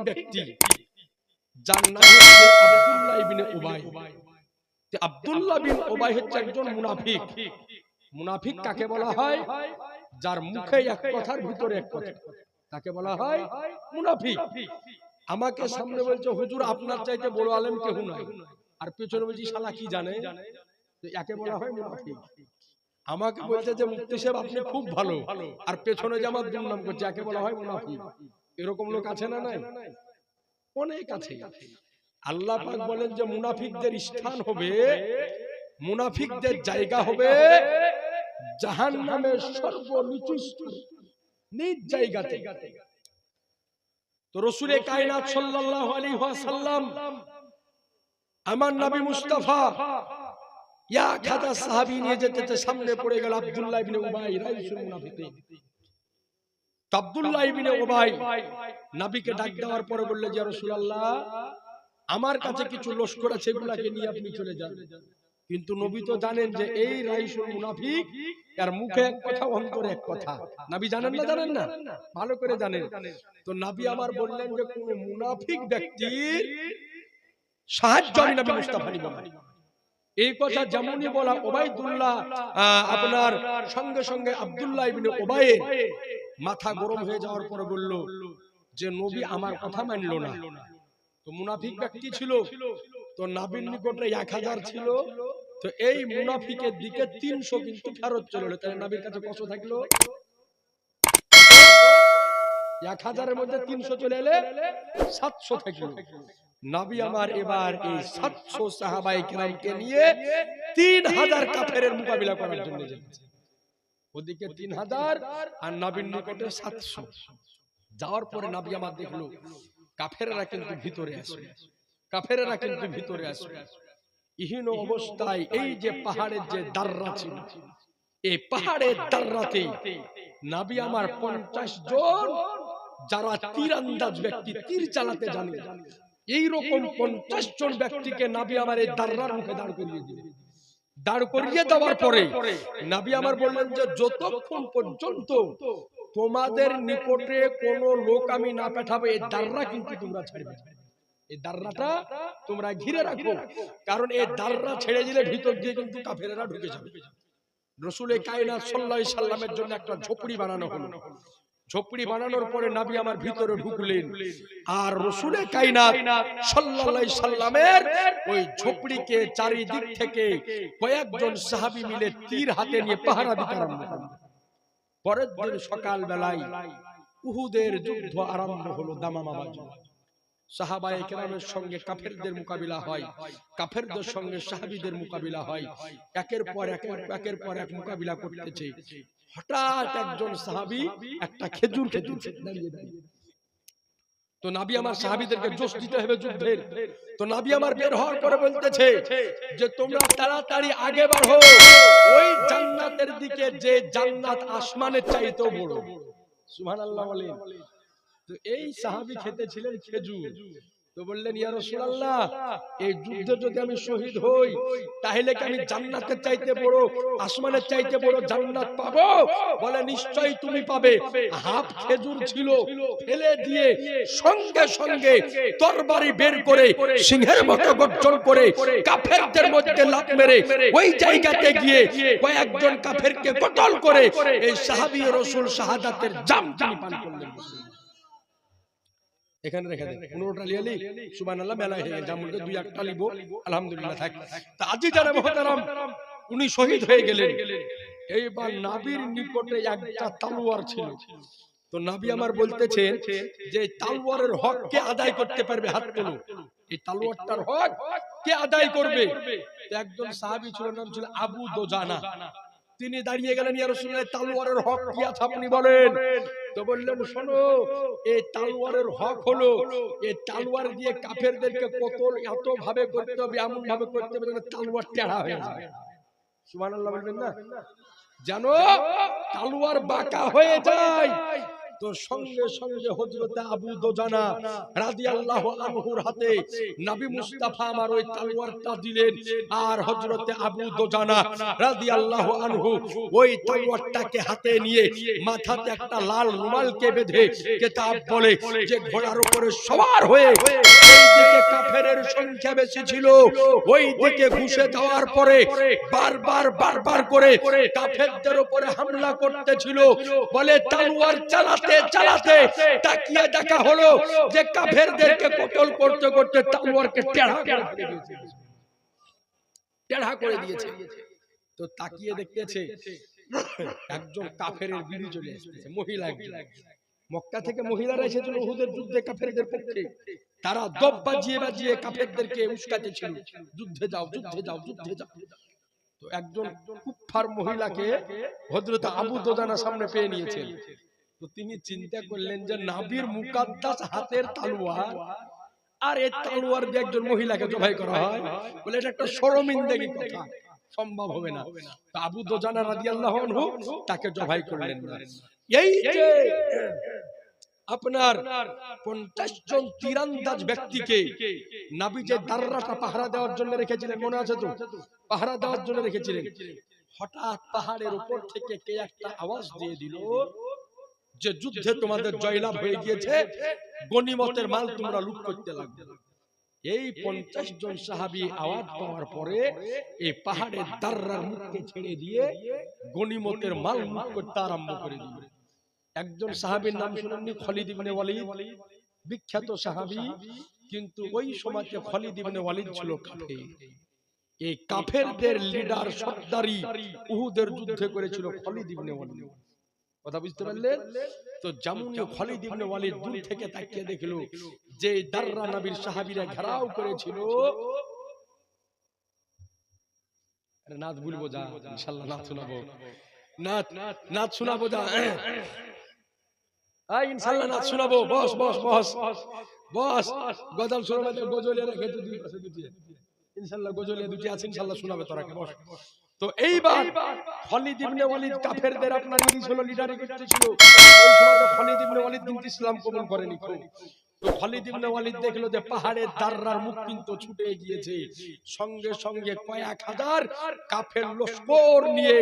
ব্যক্তি যার নাম হচ্ছে আব্দুল্লাহ ইবনে উবাই। আব্দুল্লাহ বিন উবাই হচ্ছে একজন মুনাফিক। মুনাফিক কাকে বলা হয়? যার মুখে এক কথার ভিতরে এক কথা, তাকে বলা হয় মুনাফিক। আমাকে সামনে বলছে হুজুর আপনার চাইতে বড় আলেম কেউ নাই, আর পেছনে বলছি শালা কি জানে, তো একে বলা হয় মুনাফিক। আমাকে বলছে যে মুফতি সাহেব আপনি খুব ভালো, আর পেছনে যে আমার দুর্নাম করছে, একে বলা হয় মুনাফিক। এরকম লোক আছে না নাই? অনেক আছে। আল্লাহ পাক বলেন যে মুনাফিকদের স্থান হবে, মুনাফিকদের জায়গা হবে জাহান্নামের সর্বনিচু নিচ জায়গাতে। তো রাসূল কায়নাত সাল্লাল্লাহু আলাইহি ওয়াসাল্লাম আমার নবী মুস্তাফা এক হাজার সাহাবী নিয়ে যেতে সামনে পড়ে গেল আব্দুল্লাহ ইবনে উবাই রাইসুল মুনাফিকিন। আব্দুল্লাহ ইবনে উবাই নবীকে ডাক দেওয়ার পরে বলল যে রাসূলুল্লাহ আমার কাছে কিছু লস্কর আছে, সেগুলোকে নিয়ে আপনি চলে যান। কিন্তু নবী তো জানেন যে এই রাইসুল মুনাফিক, এর মুখে এক কথা অন্তরে এক কথা। নবী জানেন না? জানেন না? ভালো করে জানেন। তো নবী আমার বললেন যে কোন মুনাফিক ব্যক্তির সাহায্য আমি নবী মুস্তাফা নিব না। এই কথা যেমনই বলা ওবাইদুল্লাহ আপনার সঙ্গে সঙ্গে আব্দুল্লাহ ইবনে উবাইয়ের মাথা গরম হয়ে যাওয়ার পরে বলল যে নবী আমার কথা মানল না। তো মুনাফিক ব্যক্তি ছিল, তো নবীর নিকটে 1000 ছিল, তো এই মুনাফিকের দিকে 300 কিন্তু ফেরত চলে এলো। তাহলে নবীর কাছে কত থাকলো? 1000 এর মধ্যে 300 চলে এলে 700 থাকলো। নবী আমার এবার এই 700 সাহাবায়ে কেরামকে নিয়ে 3000 কাফেরের মোকাবিলা করার জন্য যাচ্ছে। ওদিকে 3000 আর নবীর নিকটে 700। যাওয়ার পরে নবী আমার দেখলো কাফেররা কিন্তু ভিতরে আসে, কাফেররা কিন্তু ভিতরে আসে। ইহীন অবস্থায় এই যে পাহাড়ের যে দাররা ছিল, এই পাহাড়ের দাররাতে নবী আমার 50 জন যারা তীরন্দাজ ব্যক্তি, তীর চালাতে জানে, এই রকম 50 জন ব্যক্তিকে নবী আমার এই দাররার মুখে দাঁড় করিয়ে দিলেন। দাঁড় করিয়ে দেওয়ার পরে নবী আমার বললেন যে যতক্ষণ পর্যন্ত তোমাদের নিকটে কোন লোক আমি না পাঠাবো, এই দাররা কিন্তু তোমরা ছাড়বে না। এই দাররাটা তোমরা ঘিরে রাখো, কারণ এই দাররা ছেড়ে দিলে ভিতর দিয়ে কিন্তু কাফেররা ঢুকে যাবে। রাসূল কায়নাত সাল্লাল্লাহু আলাইহি সাল্লামের জন্য একটা ঝোপড়ি বানানো হলো। ঝোপড়ি বানানোর পরে নবী আমার ভিতরে ঢুকলেন, আর রাসূল কায়নাত সাল্লাল্লাহু আলাইহি সাল্লামের ওই ঝোপড়িকে চারিদিক থেকে কয়েকজন সাহাবী মিলে তীর হাতে নিয়ে পাহারা দিতে আরম্ভ করলেন। পরের দিন সকাল বেলায় উহুদের যুদ্ধ আরম্ভ হলো। দামামা বাজল। সাহাবায়ে কেরামের সঙ্গে কাফেরদের মোকাবিলা হয়, কাফেরদের সঙ্গে সাহাবীদের মোকাবিলা হয়। একের পর এক মোকাবিলা করতেছে। হঠাৎ একজন সাহাবী একটা খেজুর খেতেছে দাঁড়িয়ে দাঁড়িয়ে। তো নবী আমার সাহাবীদেরকে জোশ দিতে হবে যুদ্ধের। তো নবী আমার বের হওয়ার পরে বলতেছে যে তোমরা তাড়াতাড়ি আগে বাড়ো ওই জান্নাতের দিকে, যে জান্নাত আসমানের চাইতেও বড়। সুবহানাল্লাহ বলেন। তো এই সাহাবী খেতেছিলেন খেজুর। তো বললেন ইয়া রাসূলুল্লাহ এই যুদ্ধে যদি আমি শহীদ হই তাহলে কি আমি জান্নাতের চাইতে বড়, আসমানের চাইতে বড় জান্নাত পাবো? বলে নিশ্চয়ই তুমি পাবে। হাফ খেজুর ছিল, ফেলে দিয়ে সঙ্গে সঙ্গে তরবারি বের করে সিংহের মতো গর্জন করে কাফেরদের মধ্যে লাফ মেরে ওই জায়গাতে গিয়ে কয়েকজন কাফেরকে কতল করে এই সাহাবী রাসূল শাহাদাতের জাম তিনি পান করলেন। এখানে রেখে দেন 15টা লিয়ালি সুবহানাল্লাহ মেলা হয়ে গেছে, আমরা 2-1টা লিব আলহামদুলিল্লাহ থাক। তা আজি যারা মুহতারাম উনি শহীদ হয়ে গেলেন। এইবার নবীর নিকটে একটা তলোয়ার ছিল। তো নবী আমার বলতেছেন যে তলোয়ারের হক কে আদায় করতে পারবে? হাত তোলো। এই তলোয়ারটার হক কে আদায় করবে? একজন সাহাবী ছিল, নাম ছিল আবু দুজানা। তিনি দাঁড়িয়ে গেলেন, ইয়া রাসূলুল্লাহ তলোয়ারের হক কি আছে আপনি বলেন। তো বললেন শোনো, এই তলোয়ারের হক হলো এই তলোয়ার দিয়ে কাফেরদেরকে কতল এত ভাবে করতে হবে, এমন ভাবে করতে হবে যেন তলোয়ার টেढ़ा হয়ে যায়। সুবহানাল্লাহ বলবেন না? যেন তলোয়ার বাঁকা হয়ে যায়, তো সঙ্গে সঙ্গে হযরতে আবু দুজানা রাদিয়াল্লাহু আনহুর হাতে নবী মুস্তাফা আমার ওই তলোয়ারটা দিলেন, আর হযরতে আবু দুজানা রাদিয়াল্লাহু আনহু ওই তলোয়ারটাকে হাতে নিয়ে মাথাতে একটা লাল রুমালকে বেঁধে কিতাব বলে যে ঘোড়ার উপরে সওয়ার হয়ে এইদিকে কাফেরের সংখ্যা বেশি ছিল, ওই দিকে ঘুষে যাওয়ার পরে বারবার করে কাফেরদের উপরে হামলা করতেছিল। বলে তলোয়ার চালাতে চালাতে তাকিয়ে দেখা হলো যে কাফেরদেরকে কতল করতে করতে তলোয়ারকে টেढ़ा করে দিয়েছে। তো তাকিয়ে দেখতেছে একজন কাফেরের বিবি চলে আসছে, মহিলা। মক্কা থেকে মহিলারা এসেছিল উহুদের যুদ্ধে কাফেরদের পক্ষে। তারা দব বাজিয়ে বাজিয়ে কাফেরদেরকে উস্কাতে ছিল, যুদ্ধে যাও যুদ্ধে যাও যুদ্ধে যাও। তো একজন কুফফার মহিলাকে হযরত আবু দুজানা সামনে পেয়ে নিয়েছেন। তো তিনি চিন্তা করলেন যে নবীর মুকাদ্দাস হাতের তলোয়ার, আর এই তলোয়ার দিয়ে একজন মহিলাকে জবাই করা হয়, বলে এটা একটা শরমিন্দগি কথা, সম্ভব হবে না। তো আবু দুজানা রাদিয়াল্লাহু আনহু তাকে জবাই করলেন না। এই যে আপনার 50 জন তীরন্দাজ ব্যক্তিকে নবী যে দাররাটা পাহারা দেওয়ার জন্য রেখেছিলেন, মনে আছে তো? পাহারা দেওয়ার জন্য রেখেছিলেন। হঠাৎ পাহাড়ের উপর থেকে কে একটা আওয়াজ দিয়ে দিল যে যুদ্ধে তোমাদের জয়লাভ হয়ে গিয়েছে, গনিমতের মাল তোমরা লুট করতে লাগবে। এই 50 জন সাহাবী আওয়াজ পাওয়ার পরে এই পাহাড়ের দাররার মুখকে ছেড়ে দিয়ে গনিমতের মাল লুট করতে আরম্ভ করে দিল। একজন সাহাবীর নাম শুনেননি? খালিদ ইবনে ওয়ালিদ, বিখ্যাত সাহাবী। কিন্তু ওই সময়তে খালিদ ইবনে ওয়ালিদ ছিল কাফের। এই কাফেরদের লিডার সর্দারি উহুদের যুদ্ধে করেছিল খালিদ ইবনে ওয়ালিদ। কথা বুঝতে পারলেন? তো যেমনই খালিদ ইবনে ওয়ালিদ দূর থেকে তাকিয়ে দেখলো যে দাররা নবীর সাহাবীরা ঘেরাও করেছিল। আরে নাচ বলবো যা, ইনশাআল্লাহ নাচ শোনাবো, নাচ শোনাবো যা, ইনশাআল্লাহ নাচ শোনাবো। বস বস বস বস, গজল শোনাবে, গজলে রেখে দুই পাশে দুটি, ইনশাআল্লাহ গজলে দুটি আছে, ইনশাআল্লাহ শোনাবে তোরাকে। বস। তো এইবার খালিদ ইবনে ওয়ালিদ কাফেরদের আপনার লিডারি করতেছিল। ওই সময় খালিদ ইবনে ওয়ালিদ কিন্তু ইসলাম কবুল করেনি। তো খালিদ ইবনে ওয়ালিদ দেখলো যে পাহাড়ের দাররার মুখ কিন্তু ছুটে গিয়েছে, সঙ্গে সঙ্গে কয়েক হাজার কাফের লস্কর নিয়ে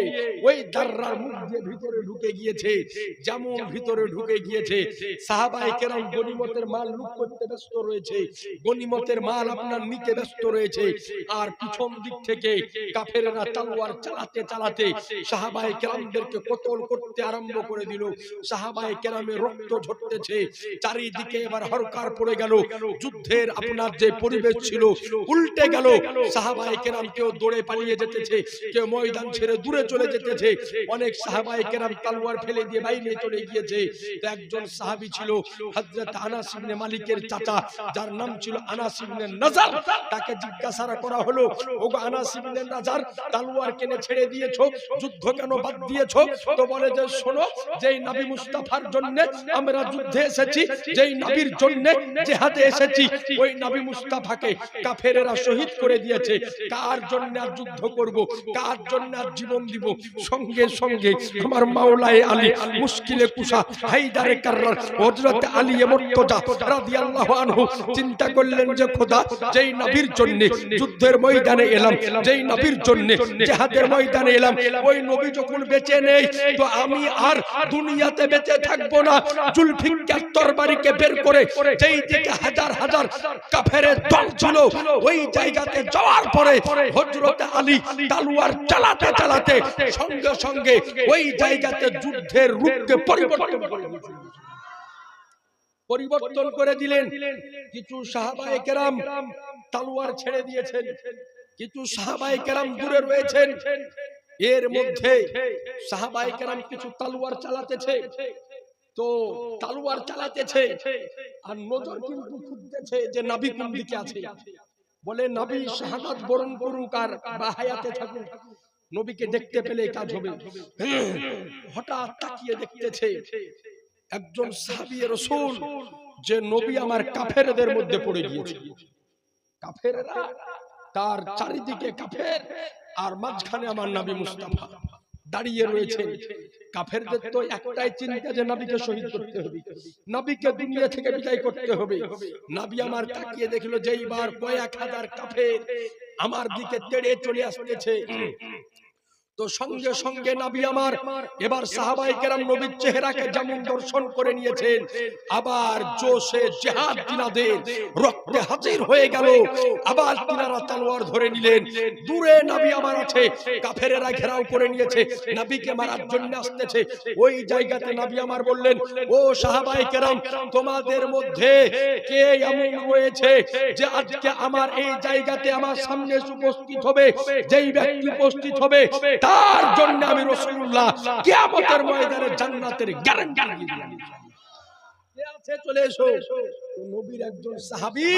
ওই দাররার মুখ দিয়ে ভিতরে ঢুকে গিয়েছে। যেমন ভিতরে ঢুকে গিয়েছে, সাহাবায়ে কেরাম গনিমতের মাল লুট করতে ব্যস্ত রয়েছে, গনিমতের মাল আপনার নিতে ব্যস্ত রয়েছে। আর পিছন দিক থেকে কাফেররা তলোয়ার চালাতে চালাতে সাহাবায়ে কেরামদেরকে কতল করতে আরম্ভ করে দিল। সাহাবায়ে কেরামের রক্ত ঝরতেছে, চারিদিকে এবার কার পড়ে গেল। যুদ্ধের আপনার যে পরিবেশ ছিল উল্টে গেল। সাহাবায়ে কেরাম কেউ দৌড়ে পালিয়ে যেতেছে, কেউ ময়দান ছেড়ে দূরে চলে যেতেছে। অনেক সাহাবায়ে কেরাম তলোয়ার ফেলে দিয়ে বাইরে চলে গিয়েছে। একজন সাহাবী ছিল হযরত আনাস ইবনে মালিকের চাচা, যার নাম ছিল আনাস ইবনে নাজার। তাকে জিজ্ঞাসা করা হলো, ওগো আনাস ইবনে নাজার, তলোয়ার কেন ছেড়ে দিয়েছো, যুদ্ধ কেন বাদ দিয়েছো? তো বলে যে শোনো, যেই নবী মুস্তাফার জন্য আমরা যুদ্ধে এসেছি, যেই নবীর জন্য জিহাদে এসেছি, ওই নবী মুস্তাফাকে কাফেরেরা শহীদ করে দিয়েছে। কার জন্য আর যুদ্ধ করব, কার জন্য আর জীবন দিব? সঙ্গে সঙ্গে আমার মাওলায়ে আলী মুশকিলে কুশা হায়দারে কাররার হযরত আলী মুর্তজা রাদিয়াল্লাহু আনহু চিন্তা করলেন যে খোদা, যেই নবীর জন্য যুদ্ধের ময়দানে এলাম, যেই নবীর জন্য জিহাদের ময়দানে এলাম, ওই নবী যখন বেঁচে নেই, তো আমি আর দুনিয়াতে বেঁচে থাকবো না। জুলফিকার তরবারিকে বের করে যেই দিকে হাজার হাজার কাফেরের দল ছিল, ওই জায়গাতে যাওয়ার পরে হযরত আলী তলোয়ার চালাতে চালাতে সঙ্গে সঙ্গে ওই জায়গাতে যুদ্ধের রূপকে পরিবর্তন করে দিলেন। কিছু সাহাবায়ে কেরাম তলোয়ার ছেড়ে দিয়েছেন, কিছু সাহাবায়ে কেরাম দূরে রয়েছেন। এর মধ্যে সাহাবায়ে কেরাম কিছু তলোয়ার চালাতেছে। তো তলোয়ার চালাতেছে আর নজর কিন্তু খুঁজতেছে যে নবী কোন দিকে আছে। বলে নবী শাহাদাত বরণ করুক আর বাহায়াতে থাকুক, নবীকে দেখতে পেলে কাজ হবে। হঠাৎ তাকিয়ে দেখতেছে একজন সাহাবী রাসূল, যে নবী আমার কাফেরদের মধ্যে পড়ে গিয়েছে। কাফেররা, তার চারিদিকে কাফের, আর মাঝখানে আমার নবী মুস্তাফা। দাঁড়িয়ে রয়েছেন। কাফেরদের তো একটাই চিন্তা যে নবীকে শহীদ করতে হবে, নবীকে দুনিয়া থেকে বিদায় করতে হবে। নবী আমার তাকিয়ে দেখলো যে এইবার কয়েক হাজার কাফের আমার দিকে তেড়ে চলে আসতেছে। তো সঙ্গে সঙ্গে নবী আমার এবার সাহাবায়ে কেরাম নবীর চেহারাকে যেমন দর্শন করে নিয়েছেন, আবার জোশে জিহাদ তিনাদের রক্তে হাজির হয়ে গেল। আবার তিনারা তলোয়ার ধরে নিলেন। দূরে নবী আমার আছে, কাফেরেরা ঘেরাও করে নিয়েছে, নবীকে মারার জন্য আসতেছে। ওই জায়গাতে নবী আমার বললেন, ও সাহাবায়ে কেরাম, তোমাদের মধ্যে কে এমন রয়েছে যে আজকে আমার এই জায়গাতে আমার সামনে উপস্থিত হবে? যেই ব্যক্তি উপস্থিত হবে তার জন্য আমি রাসূলুল্লাহ কিয়ামতের ময়দানে জান্নাতের গ্যারান্টি দিয়ে দিলাম। কে আছে চলে এসো। তো নবীর একজন সাহাবী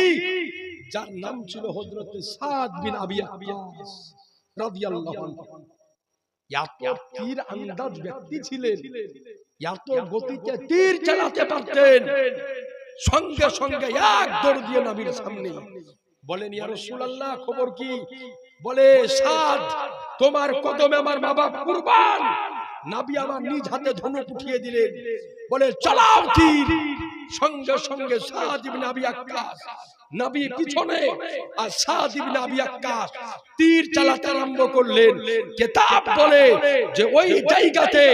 যার নাম ছিল হযরত সাদ বিন আবি ওয়াক্কাস রাদিয়াল্লাহু আনহু, এত তীর আন্দাজ ব্যক্তি ছিলেন, এত গতিতে তীর চালাতে পারতেন। সঙ্গে সঙ্গে এক দৌড় দিয়ে নবীর সামনে বলেন, ইয়া রাসূলুল্লাহ খবর কি? বলে, সাদ, তোমার কদমে আমার মা বাপ কুরবান। নবী আমার নিজ হাতে ধনুক উঠিয়ে দিলেন, বলে চালাও তীর। সঙ্গে সঙ্গে সাদ ইবনে আবি ওয়াক্কাস নবী পিছনে আর সাদ ইবনে আবি ওয়াক্কাস তীর চালাতে আরম্ভ করলেন। কিতাব বলে যে ওই জায়গাতে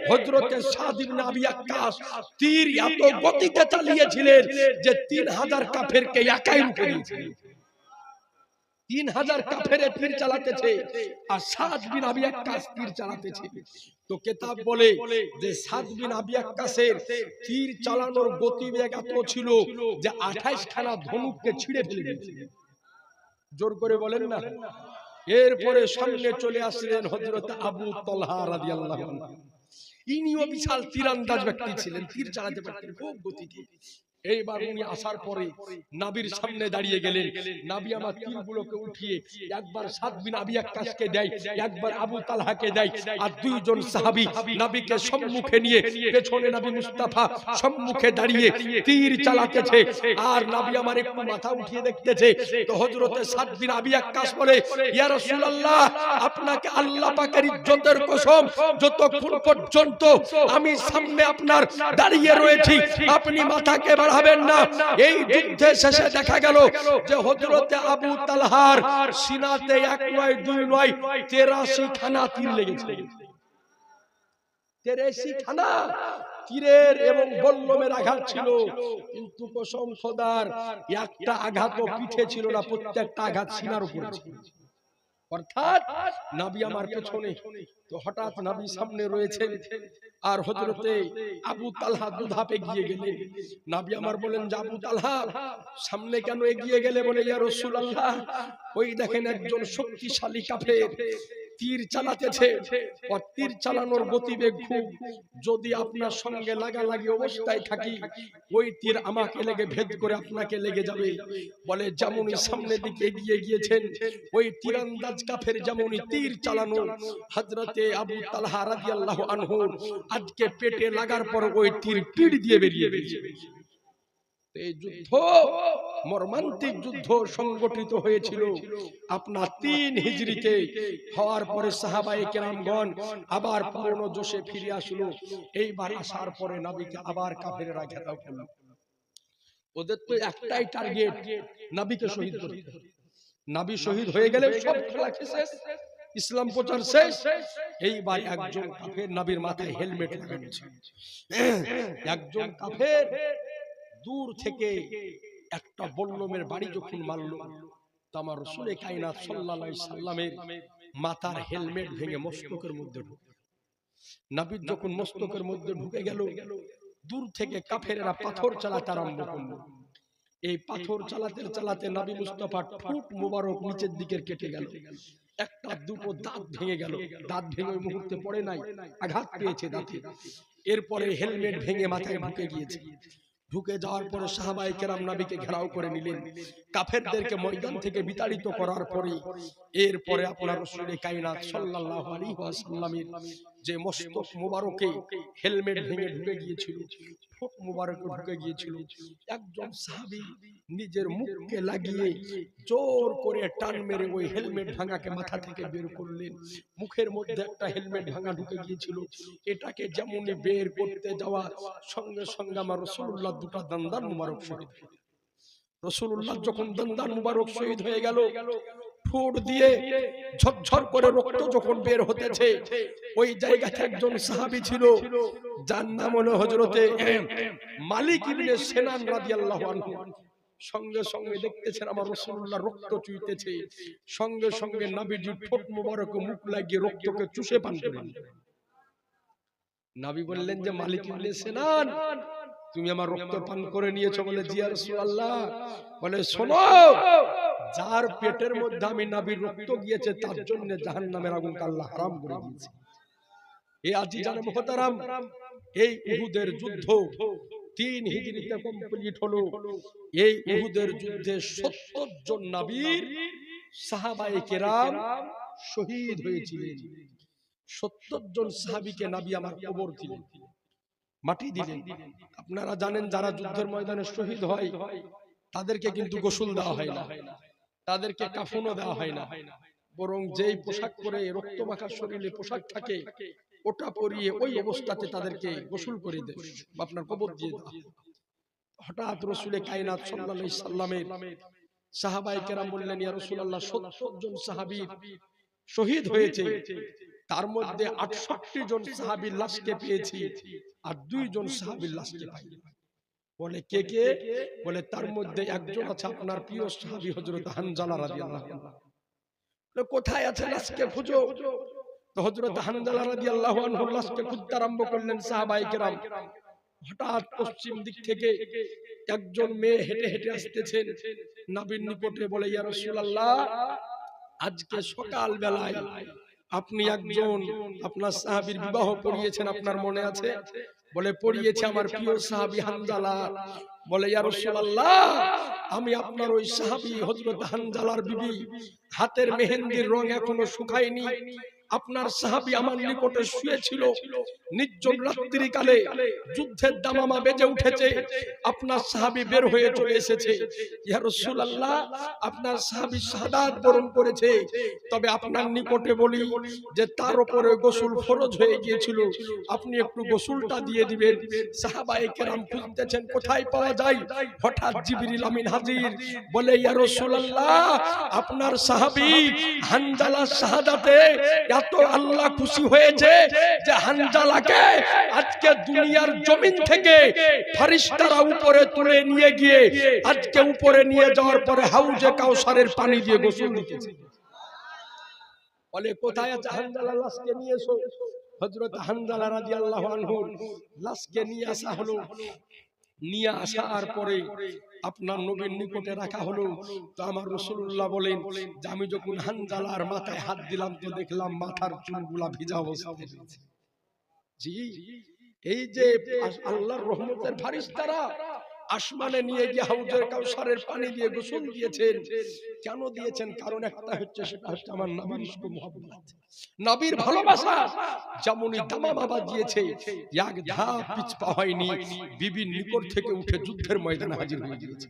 হযরত সাদ ইবনে আবি ওয়াক্কাস তীর এত গতিতে চালিয়েছিলেন যে 3000 কাফেরকে একাই রুখে দিয়েছিলেন। 3000 কাফেরে তীর চালাতেছে আর সাদ বিন আবি ওয়াক্কাস তীর চালাতেছে। তো কিতাব বলে যে সাদ বিন আবি ওয়াক্কাসের তীর চালানোর গতিবেগ এত ছিল যে 28 খানা ধনুককে ছিঁড়ে ফেলে দিয়েছিল। জোর করে বলেন না। এরপরে সামনে চলে আসলেন হযরত আবু তালহা রাদিয়াল্লাহু আনহু। ইনিও বিশাল তীরন্দাজ ব্যক্তি ছিলেন, তীর চালাতে পারতেন খুব গতিতে। এইবার উনি আসার পরে নবীর সামনে দাঁড়িয়ে গেলেন। নবী আমার তীরগুলোকে উঠিয়ে একবার সাদ বিন আবি ওয়াক্কাসকে দেয়, একবার আবু তালহাকে দেয়, আর দুইজন সাহাবী নবীকে সম্মুখে নিয়ে পেছনে নবী মুস্তাফা সম্মুখে দাঁড়িয়ে তীর চালাতেছে। আর নবী আমার একটু মাথা উঠিয়ে দেখতেছে। তো হযরতে সাদ বিন আবি ওয়াক্কাস বলে, ইয়া রাসূলুল্লাহ, আপনাকে আল্লাহ পাকের ইজ্জতের কসম, যতক্ষণ পর্যন্ত আমি সামনে আপনার দাঁড়িয়ে রয়েছি আপনি মাথাকে বাড়াবেন না। এই যুদ্ধে শেষে দেখা গেল যে হযরতে আবু তালহার সিনাতে 1 নয় 2 নয় 83 খানা তীর লেগেছে। 83 খানা তীরের এবং বল্লমের আঘাত ছিল, কিন্তু কসম খোদার একটা আঘাতও পিঠে ছিল না, প্রত্যেকটা আঘাত সিনার উপরে ছিল। অর্থাৎ নবী আমার পেছনে, তো হঠাৎ নবী সামনে রয়েছেন আর হযরতে আবু তালহা দুধাপে এগিয়ে গেলেন। নবী আমার বলেন যে আবু তালহা সামনে কেন এগিয়ে গেলে? বলে, ইয়া রাসূলুল্লাহ, ওই দেখেন একজন শক্তিশালী কাফের তীর চালাতেছে, আর তীর চালানোর গতিবেগ খুব, যদি আপনার সঙ্গে লাগালাগি অবস্থায় থাকি ওই তীর আমাকে লেগে ভেদ করে আপনাকে লেগে যাবে। বলে, যেমনই সামনের দিকে এগিয়ে গিয়েছেন ওই তীরন্দাজ কাফের যেমনই তীর চালানো, হযরতে আবু তালহা রাদিয়াল্লাহু আনহু আজকে পেটে লাগার পর ওই তীর পিঠ দিয়ে বেরিয়ে গেছে। এই যুদ্ধ মর্মান্তিক যুদ্ধ সংগঠিত হয়েছিল আপনার 3 হিজরিতে। হওয়ার পরে সাহাবায়ে কেরামগণ আবার পুরনো জোশে ফিরে আসলো। এইবার আসার পরে নবীকে আবার কাফেররা ঘেরাও করলো। ওদের তো একটাই টার্গেট, নবীকে শহীদ করতে। নবী শহীদ হয়ে গেলে সব খেলা শেষ, ইসলাম প্রচার শেষ। এইবার একজন কাফের নবীর মাথায় হেলমেট লাগানো ছিল। একজন কাফের দূর থেকে একটা বল্লমের বাড়ি যখন মারলো, তো আমার রাসূল কায়নাত সাল্লাল্লাহু আলাইহি সাল্লামের মাথার হেলমেট ভেঙে মস্তকের মধ্যে ঢুকে। নবীর যখন মস্তকের মধ্যে ঢুকে গেল, দূর থেকে কাফেররা পাথর চালাতে আরম্ভ করলো। এই পাথর চালাতে চালাতে নবী মুস্তাফার ঠোঁট মোবারক নিচের দিকে কেটে গেল, একটা দুটো দাঁত ভেঙে গেল। দাঁত ভেঙে ওই মুহূর্তে পড়ে নাই, আঘাত পেয়েছে দাঁতে। এরপরে হেলমেট ভেঙে মাথায় ঢুকে গিয়েছে। ঢুকে যাওয়ার পরে সাহাবায়ে কেরাম নবীকে ঘেরাও করে নিলেন। কাফেরদেরকে ময়দান থেকে বিতাড়িত করার পরে এরপরে আপনার রাসূল কায়নাত সাল্লাল্লাহু আলাইহি ওয়াসাল্লামের যে মস্তক মোবারকে হেলমেট ভেঙে ঢুকে গিয়েছিল, ঠোঁট মোবারকে ঢুকে গিয়েছিল, একজন সাহাবী নিজের মুখকে লাগিয়ে জোর করে টান মেরে ওই হেলমেট ভাঙাকে মাথা থেকে বের করলেন। মুখের মধ্যে একটা হেলমেট ভাঙা ঢুকে গিয়েছিল, এটাকে যেমনই বের করতে যাওয়া সঙ্গে সঙ্গে আমার রাসূলুল্লাহ দুটো দান্দান মুবারক শহীদ হয়ে গেল। রাসূলুল্লাহ যখন দান্দান মুবারক শহীদ হয়ে গেল, ঠোঁট দিয়ে ঝরঝর করে রক্ত যখন বের হতেছে, ওই জায়গাতে একজন সাহাবী ছিল যার নাম হলো হযরতে মালিক ইবনে সিনান রাদিয়াল্লাহু আনহু। সঙ্গে সঙ্গে দেখতেছেন আমার রাসূলুল্লাহ রক্ত চুইতেছে, সঙ্গে সঙ্গে নবীজির ঠোঁট মোবারকে মুখ লাগিয়ে রক্তকে চুষে পান করলেন। নবী বললেন যে মালিক ইবনে সিনান, তুমি আমার রক্ত পান করে নিয়েছো? বলে জি ইয়া রাসূলুল্লাহ। বলে শোনো, যার পেটের মধ্যে আমি নবীর রক্ত গিয়েছে তার জন্য জাহান্নামের আগুনকে আল্লাহ হারাম করে দিয়েছে। এই আজিজানে মুহতারাম, এই উহুদের যুদ্ধ 3 হিজরিতে কমপ্লিট হলো। এই উহুদের যুদ্ধে 70 জন নবীর সাহাবায়ে কেরাম শহীদ হয়েছিলেন। 70 জন সাহাবীকে নবী আমার কবর দিলেন, মাটি দিলেন। আপনারা জানেন যারা যুদ্ধের ময়দানে শহীদ হয় তাদেরকে কিন্তু গোসল দেওয়া হয় না, তাদেরকে কাফনও দেওয়া হয় না, বরং যেই পোশাক পরে রক্ত মাখা শরীরে পোশাক থাকে ওটা পরিয়ে ওই অবস্থাতে তাদেরকে গোসল করে দেয়, আপনার কবর দিয়ে দেওয়া। হঠাৎ রাসূলে কায়নাত সাল্লাল্লাহু আলাইহি সাল্লামের সাহাবায়ে কেরাম বললেন, ইয়া রাসূলুল্লাহ 70 জন সাহাবী শহীদ হয়েছে, তার মধ্যে 68 জন সাহাবীর লাশকে পেয়েছি আর 2 জন সাহাবীর লাশকে পাইনি। বলে কে কে? বলে তার মধ্যে একজন আছে আপনার প্রিয় সাহাবী হযরত হানজালা রাদিয়াল্লাহু আনহু। বলে কোথায় আছে? লাশকে খুঁজো। তো হযরত হানজালা রাদিয়াল্লাহু আনহু লাশকে খুঁজতে আরম্ভ করলেন সাহাবায়ে কেরাম। হঠাৎ পশ্চিম দিক থেকে একজন মেয়ে হেঁটে হেঁটে আসতেছেন নবীর নিকটে। বলে ইয়া রাসূলুল্লাহ, আজকে সকাল বেলায় আপনি একজন আপনার সাহাবীর বিবাহ পড়িয়েছেন, আপনার মনে আছে? বলে পড়িয়েছে, আমার প্রিয় সাহাবী হানজালা। বলে ইয়া রাসূলুল্লাহ, আমি আপনার ওই সাহাবী হযরত হানজালার বিবি, হাতের মেহেন্দির রং এখনো শুকায়নি। আপনার সাহাবী আমার নিকটে শুয়েছিল, নির্জন রাত্রি কালে যুদ্ধের দামামা বেজে উঠেছে, আপনার সাহাবী বের হয়ে চলে এসেছে। ইয়া রাসূলুল্লাহ, আপনার সাহাবী শাহাদাত বরণ করেছে, তবে আপনার নিকটে বলি যে তার উপরে গোসল ফরজ হয়ে গিয়েছিল, আপনি একটু গোসলটা দিয়ে দিবেন। সাহাবায়ে কেরাম খুঁজতেছেন কোথায় পাওয়া যায়। হঠাৎ জিবরিল আমিন হাজির। বলে ইয়া রাসূলুল্লাহ, আপনার সাহাবী হানজালা শাহাদাতে এত আল্লাহ খুশি হয়েছে যে হানজালাকে আজকে দুনিয়ার জমিন থেকে ফেরেশতারা উপরে তুলে নিয়ে গিয়ে আজকে উপরে নিয়ে যাওয়ার পরে হাউজে কাউসারের পানি দিয়ে গোসল দিতেছে। বলে কোথায় আছে? হানজালা লাশকে নিয়ে এসো। হযরত হানজালা রাদিয়াল্লাহু আনহু লাশকে নিয়ে আসা হলো। নিয়ে আসার পরে আপনার নবীর নিকটে রাখা হলো। তো আমার রাসূলুল্লাহ বলেন যে আমি যখন হানজালার মাথায় হাত দিলাম তো দেখলাম মাথার চুলগুলা ভিজা অবস্থায় রয়েছে। জি, এই যে আল্লাহর রহমতের ফেরেশতারা আসমানে নিয়ে গিয়ে হাউজের কাউসারের পানি দিয়ে গোসল দিয়েছেন। কেন দিয়েছেন? কারণ একটা হচ্ছে, সেটা হচ্ছে আমার নবীর ইশক মুহাব্বত, নবীর ভালোবাসা। যেমনই দামামা বাজিয়েছে, এক ধাপ পিছপা হয়নি, বিবির নিকট থেকে উঠে যুদ্ধের ময়দানে হাজির হয়ে গিয়েছে।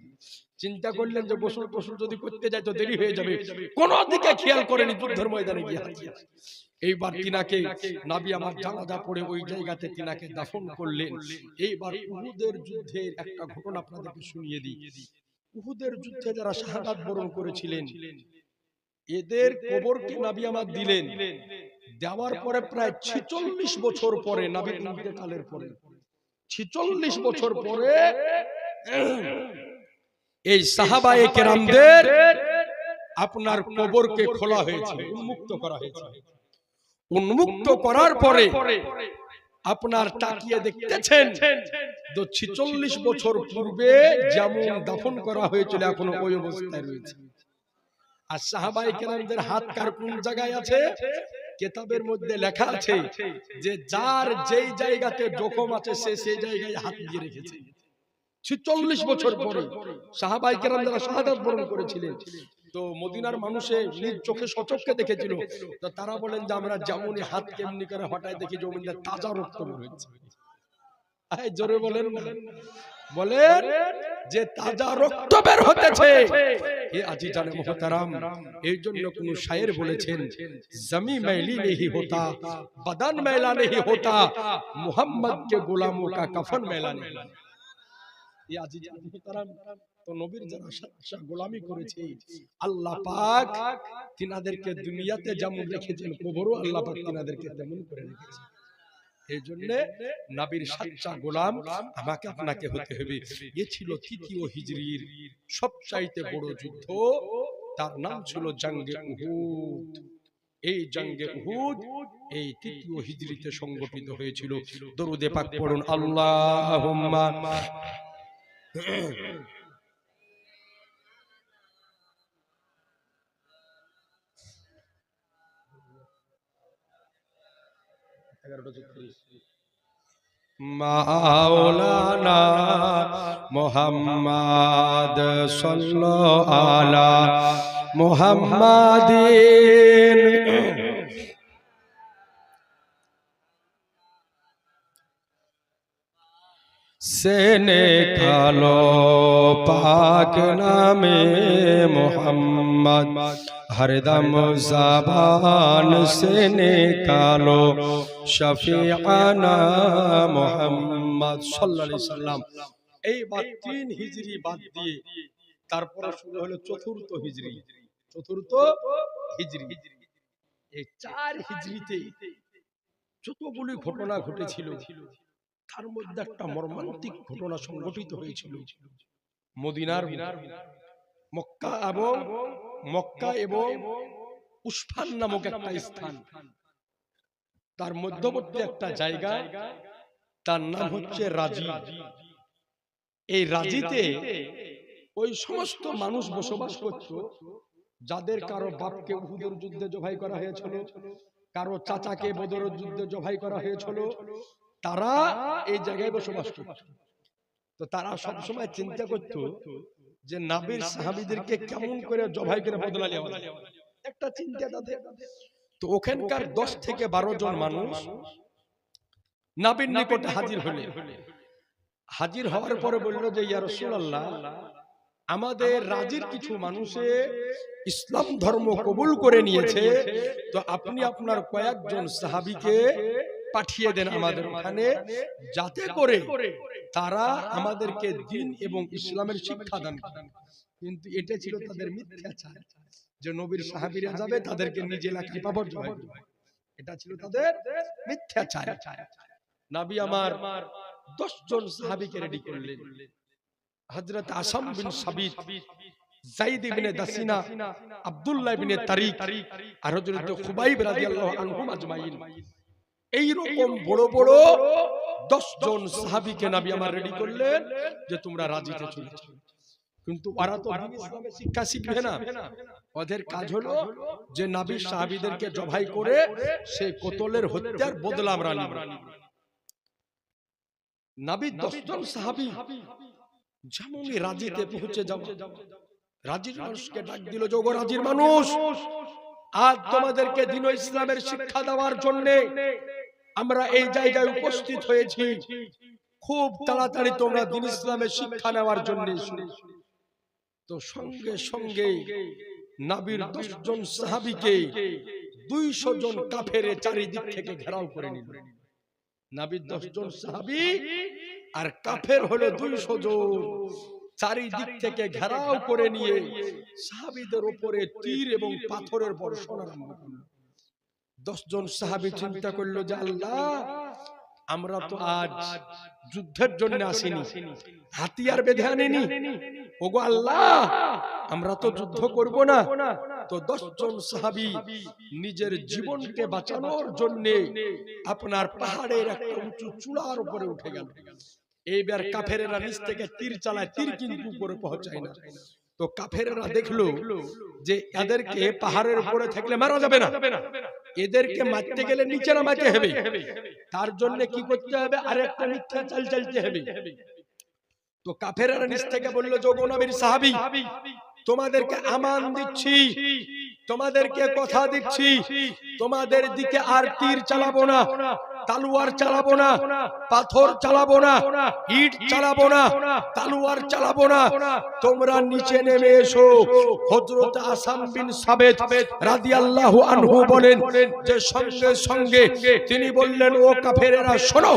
চিন্তা করলেন যে গোসল টোসল যদি করতে যায় তো দেরি হয়ে যাবে, কোন দিকে খেয়াল করেনি, যুদ্ধের ময়দানে গিয়ে হাজির। এইবার তিনাকে নবী আমার জানাজা পড়ে ওই জায়গাতে তিনাকে দাফন করলেন। এইবার উহুদের যুদ্ধের একটা ঘটনা আপনাদেরকে শুনিয়ে দিই। উহুদের যুদ্ধে যারা শাহাদাত বরণ করেছিলেন এদের কবরকে নবী আমার দিলেন। দেওয়ার পরে প্রায় 46 বছর পরে, নবীর ইন্তেকালের পরে 46 বছর পরে এই সাহাবায়ে কেরামদের আপনার কবরকে খোলা হয়েছে, উন্মুক্ত করা হয়েছে। উন্মুক্ত করার পরে আপনার তাকিয়ে দেখতেছেন 46 বছর পূর্বে যেমন দাফন করা হয়েছিল এখনো ওই অবস্থায় রয়েছে। আর সাহাবায়ে কেরামদের হাত কার কোন জায়গায় আছে? কিতাবের মধ্যে লেখা আছে যে যার যেই জায়গাতে জখম আছে সে সেই জায়গায় হাত দিয়ে রেখেছে। 46 বছর পরে সাহাবায়ে কেরাম যারা শাহাদাত বরণ করেছিলেন, তো মদিনার মানুষে নিজ চোখে সচক্ষে দেখেছিল, তো তারা বলেন যে আমরা যেমনই হাত কেমনি করে হঠাৎ দেখি জমিদার তাজা রক্ত বের হচ্ছে। জোরে বলেন, বলেন যে তাজা রক্ত বের হতেছে। এ আজিজানে মুহতারাম, এই জন্য কোন শায়ের বলেছেন, জমি मैली नहीं होता, बदन मैला नहीं होता, मोहम्मद के गुलामों का कफन मैला नहीं। এই আজিজানে মুহতারাম, তো নবীর যারা সচ্চা গোলামি করেছে, আল্লাহ পাক তিনাদেরকে দুনিয়াতে যেমন রেখেছেন, কবরও আল্লাহ পাক তিনাদেরকে তেমন করে রেখেছেন। এই জন্য নবীর সচ্চা গোলাম আমাকে আপনাকে হতে হবে। এ ছিল তৃতীয় হিজরির সবচাইতে বড় যুদ্ধ, তার নাম ছিল জঙ্গে উহুদ। এই জঙ্গে উহুদ এই তৃতীয় হিজরিতে সংগঠিত হয়েছিল। দরুদে পাক পড়ুন আল্লাহুম্মা। মাওলানা মুহাম্মদ সাল্লাল্লাহু আলা মুহাম্মাদিন। সেনে কালো পাক নামে মুহাম্মদ, হরদম জবান সেনে কালো শফিআনা মুহাম্মদ সাল্লাল্লাহু আলাইহি সাল্লাম। এইবার 3 হিজরি বাদ দিয়ে তারপরে শুরু হলো চতুর্থ হিজরি। চতুর্থ হিজরি, এই 4 হিজরিতে যতগুলি ঘটনা ঘটেছিল, তার মধ্যে একটা মর্মান্তিক ঘটনা সংঘটিত হয়েছিল। মদিনার মক্কা এবং উসফান নামক একটা স্থান, তার মধ্যবর্তী একটা জায়গা, তার নাম হচ্ছে রাজি। এই রাজিতে ওই সমস্ত মানুষ বসবাস করত যাদের কারো বাপকে উহুদের যুদ্ধে জবাই করা হয়েছিল, কারো চাচাকে বদরের যুদ্ধে জবাই করা হয়েছিল, তারা এই জায়গায় বসবাস করত। তো তারা সব সময় চিন্তা করত যে নবীর সাহাবীদেরকে কেমন করে জবাই করে বদলা নেওয়া যায়, একটা চিন্তা তাদের। তো ওখানকার 10 থেকে 12 জন মানুষ নবীর নিকটে হাজির হলেন। হাজির হওয়ার পরে বলল যে ইয়া রাসূলুল্লাহ, আমাদের রাজির কিছু মানুষে ইসলাম ধর্ম কবুল করে নিয়েছে, তো আপনি আপনার কয়েকজন সাহাবীকে পাঠিয়ে দেন আমাদের ওখানে, যাতে করে তারা আমাদেরকে দ্বীন এবং ইসলামের শিক্ষা দান করেন। কিন্তু এটা ছিল তাদের মিথ্যাচার, যে নবীর সাহাবীরা যাবে তাদেরকে নিজে এলাকায় পাবর জবাই করবে, এটা ছিল তাদের মিথ্যাচার। নবী আমার 10 জন সাহাবীকে রেডি করলেন। হযরত আসাম বিন সাবিত, যায়েদ ইবনে দাসিনা, আব্দুল্লাহ ইবনে তারিক আর হযরত খুবাইব রাদিয়াল্লাহু আনহুম আজমাইন, এই রকম বড় বড় 10 জন সাহাবীকে নবী আমার রেডি করলেন যে তোমরা রাজিতে চলে যাও। কিন্তু ওরা তো দ্বীন ইসলামের শিক্ষা শিখবে না, ওদের কাজ হলো যে নবীর সাহাবীদেরকে জবাই করে সেই কতলের হত্যার বদলা আমরা নিব। নবীর 10 জন সাহাবী যেমনই রাজিতে পৌঁছে যাও, রাজির মানুষকে ডাক দিল, যে ওগো রাজির মানুষ, আজ তোমাদেরকে দ্বীন ইসলামের শিক্ষা দেওয়ার জন্য আমরা এই জায়গায় উপস্থিত হয়েছি, খুব তাড়াতাড়ি তোমরা দ্বীন ইসলামের শিক্ষা নেওয়ার জন্য এসো। তো সঙ্গে সঙ্গে নবীর 10 জন সাহাবীকে 200 জন কাফের চারিদিক থেকে ঘেরাও করে নিল। নবীর 10 জন সাহাবী আর কাফের হলো 200 জন, চারিদিক থেকে ঘেরাও করে নিয়ে সাহাবীদের উপরে তীর এবং পাথরের বর্ষণ আরম্ভ করল। 10 জন সাহাবী চিন্তা করলো যে আল্লাহ, আমরা তো আজ যুদ্ধের জন্য আসিনি, হাতিয়ার বেঁধে আনিনি, ওগো আল্লাহ আমরা তো যুদ্ধ করব না। তো 10 জন সাহাবী নিজের জীবনকে বাঁচানোর জন্য আপনার পাহাড়ের একটা উঁচু চূড়ার উপরে উঠে গেল। এইবার কাফেরেরা নিচ থেকে তীর চালায়, তীর কিন্তু উপরে পৌঁছায় না। তো কাফেরেরা দেখলো যে এদেরকে পাহাড়ের উপরে থাকলে মারা যাবে না, এদেরকে মারতে গেলে নিচে নামাতে হবে, তার জন্য কি করতে হবে, আরেকটা মিথ্যা চাল চালতে হবে। তো কাফেরেরা নিচ থেকে বলল, যোগো নবীর সাহাবী, তোমাদেরকে আমান দিচ্ছি, তোমাদেরকে কথা দিচ্ছি, তোমাদের দিকে আর তীর চালাবো না, তালুয়ার চালাবো না, পাথর চালাবো না, ইট চালাবো না, তালুয়ার চালাবো না, তোমরা নিচে নেমে এসো। হযরত আসাম বিন সাবেত রাদিয়াল্লাহু আনহু বলেন যে সঙ্গে সঙ্গে তিনি বললেন, ও কাফেরেরা শোনো,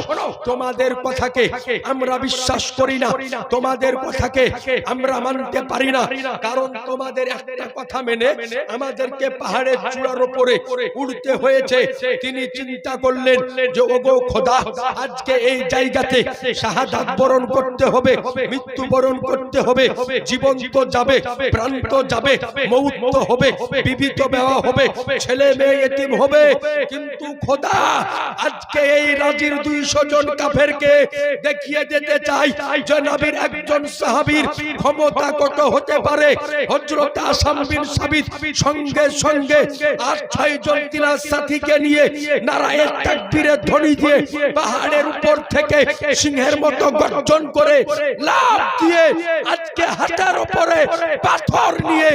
তোমাদের কথাকে আমরা বিশ্বাস করি না, তোমাদের কথাকে আমরা মানতে পারি না, কারণ তোমাদের একটা কথা মেনে আমাদেরকে পাহাড়ের চূড়ার উপরে উঠতে হয়েছে। তিনি চিন্তা করলেন যে ওগো খোদা, আজকে এই জায়গাতে শাহাদাত বরণ করতে হবে, মৃত্যু বরণ করতে হবে, জীবন তো যাবে, প্রাণ তো যাবে, মৌত তো হবে, বিবি তো বেওয়া হবে, ছেলে মেয়ে এতিম হবে, কিন্তু খোদা আজকে এই রাজির 200 জন কাফেরকে দেখিয়ে দিতে চাই যে নবীর একজন সাহাবীর ক্ষমতা কত হতে পারে। হযরত আসাম বিন সাবিত সঙ্গে সঙ্গে 8-6 জন তিনার সাথীকে নিয়ে নারায়ে তাকবীরের ধ্বনি দিয়ে পাহাড়ের উপর থেকে সিংহের মতো গর্জন করে লাফ দিয়ে আজকে হাতের উপরে পাথর নিয়ে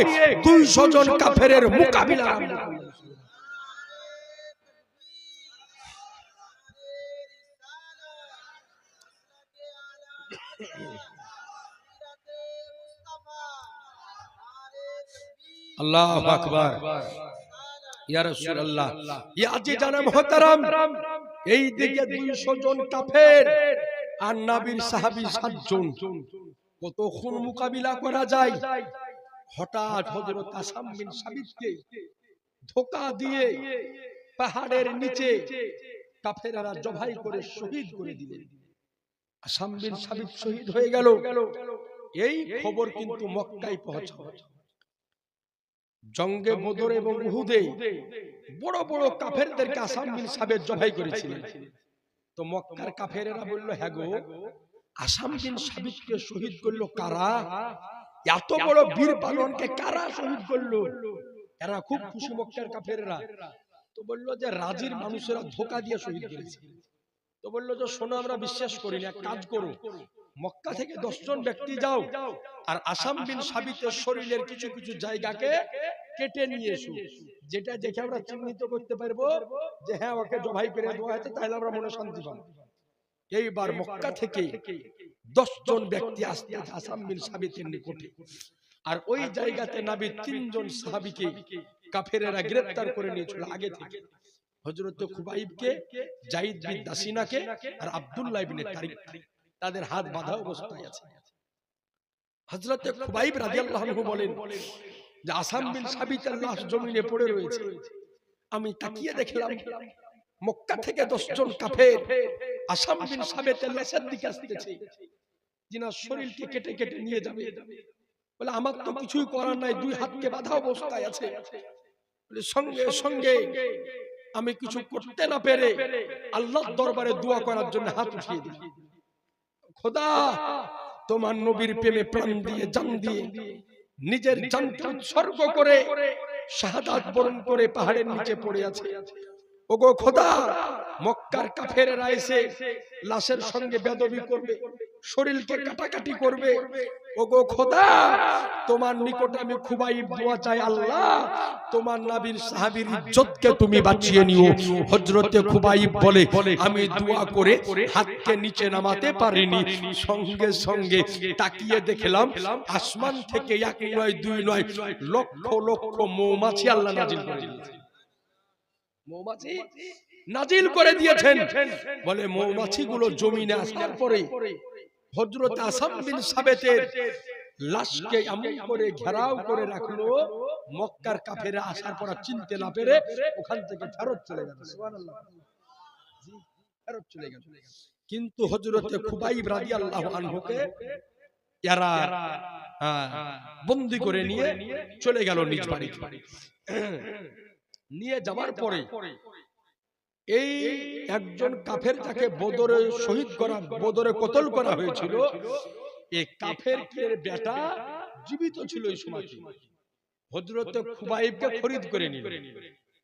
200 জন কাফেরের মোকাবিলা আরম্ভ করলেন। আল্লাহু আকবার, ইয়া রাসূলুল্লাহ, ইয়া আজিজানা মুহতারাম, এই দিকে 200 জন কাফের আর নবীর সাহাবী 7 জন, কতক্ষণ মোকাবিলা করা যায়? হঠাৎ হযরত আসাম বিন সাবিতকে ধোঁকা দিয়ে পাহাড়ের নিচে কাফেররা জবাই করে শহীদ করে দিলেন। আসাম বিন সাবিত শহীদ হয়ে গেল। এই খবর কিন্তু মক্কায় পৌঁছালো। জঙ্গে বদর এবং উহুদে বড় বড় কাফেরদেরকে আসাম বিন সাবিত জবাই করেছিলেন। তো মক্কার কাফেরেরা বলল, হ্যাঁ গো, আসাম বিন সাবিতকে শহীদ করলো কারা? এত বড় বীর পালনকে কারা শহীদ করলো? এরা খুব খুশি মক্কার কাফেরেরা। তো বললো যে রাজির মানুষেরা ধোঁকা দিয়ে শহীদ করেছে। তো বললো যে শোনো, আমরা বিশ্বাস করি না, এক কাজ করো, মক্কা থেকে 10 জন ব্যক্তি যাও আর আসাম বিন সাবিতের শরীরের কিছু কিছু জায়গাকে কেটে নিয়ে এসো, যেটা দেখে আমরা চিহ্নিত করতে পারবো যে হ্যাঁ ওকে জবাই করে দেওয়া হয়েছে, তাহলে আমরা মনে শান্তি পাবো। এইবার মক্কা থেকে 10 জন ব্যক্তি আসতে আসাম বিন সাবিতের নিকটে, আর ওই জায়গাতে নবী 3 জন সাহাবীকে কাফেরেরা গ্রেফতার করে নিয়েছিল আগে থেকে। হযরত খুবাইবকে, যায়েদ বিন দাসিনাকে আর আব্দুল্লাহ ইবনে তারিক, তাদের হাত বাঁধা অবস্থায় আছে। হযরত খুবাইব রাদিয়াল্লাহু আনহু বলেন যে আসাম বিন সাবিতের লাশ জমিনে পড়ে রয়েছে। আমি তাকিয়ে দেখলাম মক্কা থেকে 10 জন কাফের আসাম বিন সাবিতের লাশের দিকে আসতেছে, যিনার শরীরকে কেটে কেটে নিয়ে যাবে। বলে আমার তো কিছুই করার নাই, 2 হাতকে বাঁধা অবস্থায় আছে। বলে সঙ্গে সঙ্গে আমি কিছু করতে না পেরে আল্লাহর দরবারে দোয়া করার জন্য হাত উঠিয়ে দিই, খোদা তোমার নবীর প্রেমে প্রাণ দিয়ে, জান দিয়ে, নিজের জানকে উৎসর্গ করে শাহাদাত বরণ করে পাহাড়ের নিচে পড়ে আছে। ওগো খোদা, মক্কার কাফেরেরা এসে লাশের সঙ্গে বেদবি করবে, শরীরকে কাটাকাটি করবে। ওগো খোদা, তোমার নিকটে আমি খুবাইব দোয়া চাই, আল্লাহ তোমার নবীর সাহাবীর ইজ্জতকে তুমি বাঁচিয়ে নিও। হযরতে খুবাইব বলে, আমি দোয়া করে হাতকে নিচে নামাতে পারিনি, সঙ্গে সঙ্গে তাকিয়ে দেখলাম আসমান থেকে 1 নয় 2 নয় লক্ষ লক্ষ মৌমাছি আল্লাহ নাজিল করে দিয়েছেন। মৌমাছি নাজিল করে দিয়েছেন। বলে মৌমাছিগুলো জমিনে আসার পরে হযরত আসাম বিন সাবিতের লাশকে এমন করে ঘেরাও করে রাখলো, মক্কার কাফেররা আসার পর চিনতে না পেরে ওখান থেকে ফেরত চলে গেল। সুবহানাল্লাহ, জি, ফেরত চলে গেল। কিন্তু হযরতে খুবাইব রাদিয়াল্লাহু আনহুকে এরা বন্দী করে নিয়ে চলে গেল নিজ বাড়িতে। নিয়ে যাওয়ার পরে এই একজন কাফের যাকে বদরে শহীদ করা, বদরে কতল করা হয়েছিল, এই কাফের বেটা জীবিত ছিল এই সময়। হযরত খুবাইবকে খরিদ করে নিল,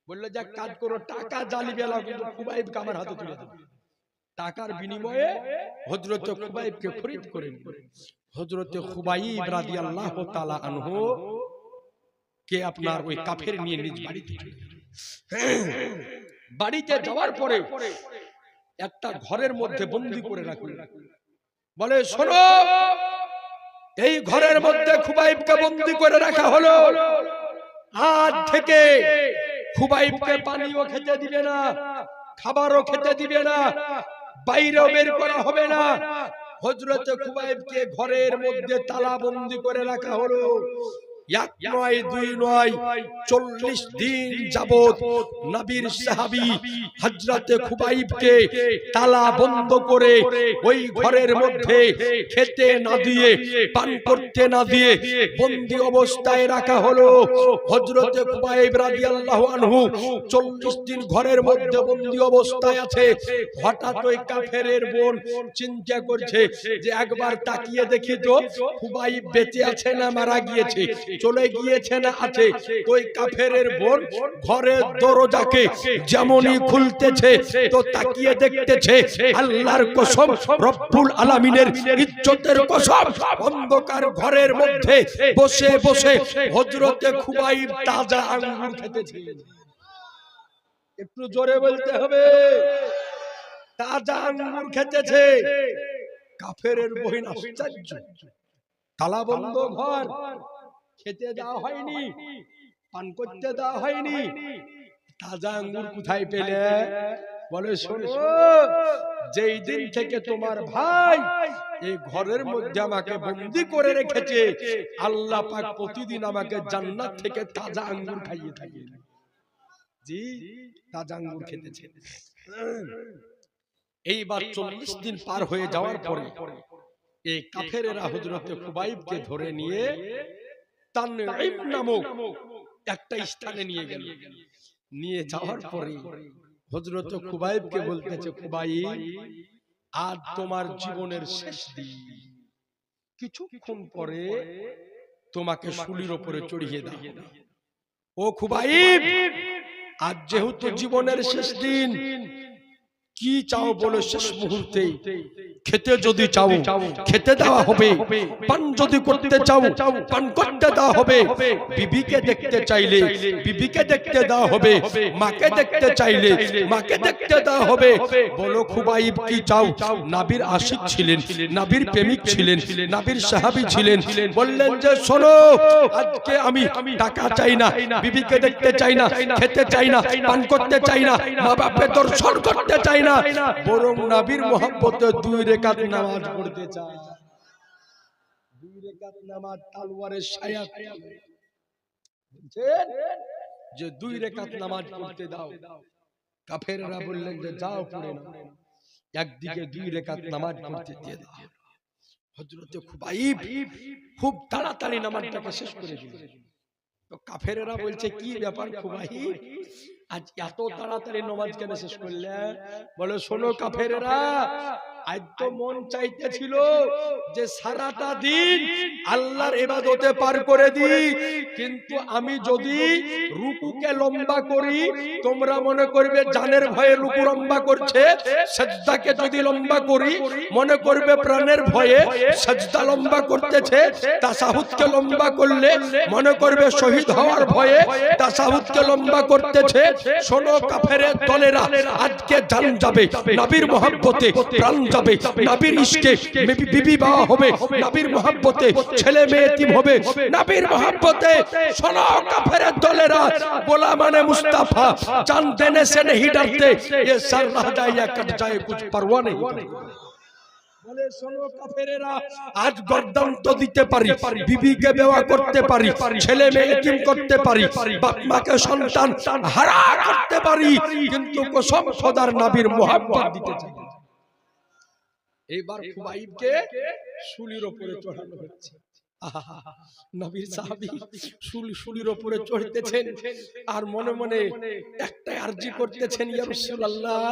বলল যে কাজ করো, টাকা জালি বেলা কিন্তু খুবাইবকে আমার হাতে তুলে দাও। টাকার বিনিময়ে হযরত খুবাইবকে খরিদ করে নিলেন। হযরত খুবাইব রাদিয়াল্লাহু তাআলা আনহু কে আপনার ওই কাফের নিয়ে নিজ বাড়িতে চলে গেলেন। বাড়িতে যাওয়ার পরে একটা ঘরের মধ্যে বন্দী করে রাখলেন। বলে শোনো, এই ঘরের মধ্যে খুবাইবকে বন্দী করে রাখা হলো। আজ থেকে খুবাইবকে পানিও খেতে দিবে না, খাবারও খেতে দিবে না, বাইরেও বের করা হবে না। হযরত খুবাইবকে ঘরের মধ্যে তালাবন্দি করে রাখা হলো। এক নয় দুই নয় 40 দিন যাবত নবীর সাহাবী হযরত খুবাইবকে তালা বন্ধ করে ওই ঘরের মধ্যে খেতে না দিয়ে, পান করতে না দিয়ে বন্দী অবস্থায় রাখা হলো। হযরত খুবাইব রাদিয়াল্লাহু আনহু 40 দিন ঘরের মধ্যে বন্দী অবস্থায় আছে। হঠাৎ ওই কাফেরের বোন চিন্তা করছে যে একবার তাকিয়ে দেখি তো খুবাইব বেঁচে আছে না মারা গিয়েছে, চলে গিয়েছে না আছে। ওই কাফেরের বোন ঘরের দরজাকে যেমনই খুলতেছে তো তাকিয়ে দেখতেছে, আল্লাহর কসম, রব্বুল আলামিনের ইজ্জতের কসম, অন্ধকার ঘরের মধ্যে বসে বসে হযরত খুবাইব তাজা আঙ্গুর খেতেছে। একটু জোরে বলতে হবে, তাজা আঙ্গুর খেতেছে। কাফেরের বহিন আশ্চর্য, তালাবন্ধ ঘর, খেতে দেওয়া হয়নি, পান করতে দেওয়া হয়নি, তাজা আঙ্গুর কোথায় পেলে? বলে শোনো, যেই দিন থেকে তোমার ভাই এই ঘরের মধ্যে আমাকে বন্দী করে রেখেছে, আল্লাহ পাক প্রতিদিন আমাকে জান্নাত থেকে তাজা আঙ্গুর খাইয়ে থাকে। জি, তাজা আঙ্গুর খেতেছে। এইবার 40 দিন পার হয়ে যাওয়ার পরে এই কাফেরেরা হযরত খুবাইবকে ধরে নিয়ে তানঈম নামক একটা স্থানে নিয়ে গেল। নিয়ে যাওয়ার পরে হযরত খুবাইবকে বলতেছে, খুবাইব, আজ তোমার জীবনের শেষ দিন, কিছুক্ষণ পরে তোমাকে শুলির উপরে চড়িয়ে দেওয়া হবে। ও খুবাইব, আজ যেহেতু জীবনের শেষ দিন, কি চাও বলো? শেষ মুহূর্তে খেতে যদি চাও খেতে দেওয়া হবে, পান যদি করতে চাও পান করতে দেওয়া হবে, বিবিকে দেখতে চাইলে বিবিকে দেখতে দেওয়া হবে, মাকে দেখতে চাইলে মাকে দেখতে দেওয়া হবে। বলো খুবাইব কি চাও? নবীর আশিক ছিলেন, নবীর প্রেমিক ছিলেন, নবীর সাহাবী ছিলেন। বললেন যে শোনো, আজকে আমি টাকা চাই না, বিবিকে দেখতে চাই না, খেতে চাই না, পান করতে চাই না, মা বাপের দর্শন করতে চাই না, বরং নবীর মোহাব্বতে 2 রাকাত নামাজ পড়তে চাই। 2 রাকাত নামাজ তলোয়ারের সায়াত বুঝছেন যে 2 রাকাত নামাজ পড়তে দাও। কাফেররা বললেন যে যাও পড়ে নাও। একদিকে 2 রাকাত নামাজ পড়তে দিয়ে দাও। হযরত খুবাইব খুব তাড়াতাড়ি নামাজটাকে শেষ করে দিলেন। তো কাফেররা বলছে, কি ব্যাপার খুবাইব, আজ এত তাড়াতাড়ি নামাজ কেন শেষ করলে? বলে শোনো কাফেররা, আজ তো মন চাইতেছিল যে সারাটা দিন আল্লাহর ইবাদতে পার করে দিই, কিন্তু আমি যদি রুকুকে লম্বা করি তোমরা মনে করবে জানের ভয়ে রুকু লম্বা করছে, সিজদাকে যদি লম্বা করি মনে করবে প্রাণের ভয়ে সিজদা লম্বা করতেছে, তাশাহুদকে লম্বা করলে মনে করবে শহীদ হওয়ার ভয়ে তাশাহুদকে লম্বা করতেছে। শোনো কাফেরের দলেরা, আজকে জান যাবে, নবীর মহব্বতে প্রাণ যাবে, নবীর ইশকে বিবি বাবা হবে, নবীর মহব্বতে ছেলে মেয়ে এতিম হবে, নবীর মহব্বতে। শোনো কাফেরের দলেরা, बोला मैंने मुस्तफा जान देने से नहीं डरते, ये सर रह जाए या कट जाए कुछ परवाह नहीं। বলে শোনো কাফেরেরা, আজ গর্দান তো দিতে পারি, বিবিকে বেওয়া করতে পারি, ছেলে মেয়ে এতিম করতে পারি, বাপ মাকে সন্তান হারা করতে পারি, কিন্তু কসম খোদার নবীর মোহাব্বত দিতে চাই। এইবার খুবাইবকে শুলির উপরে চড়ানো হচ্ছে। নবীর সাহাবী শুলির উপরে চড়তেছেন আর মনে মনে একটাই আরজি করতেছেন, ইয়া রাসূলুল্লাহ,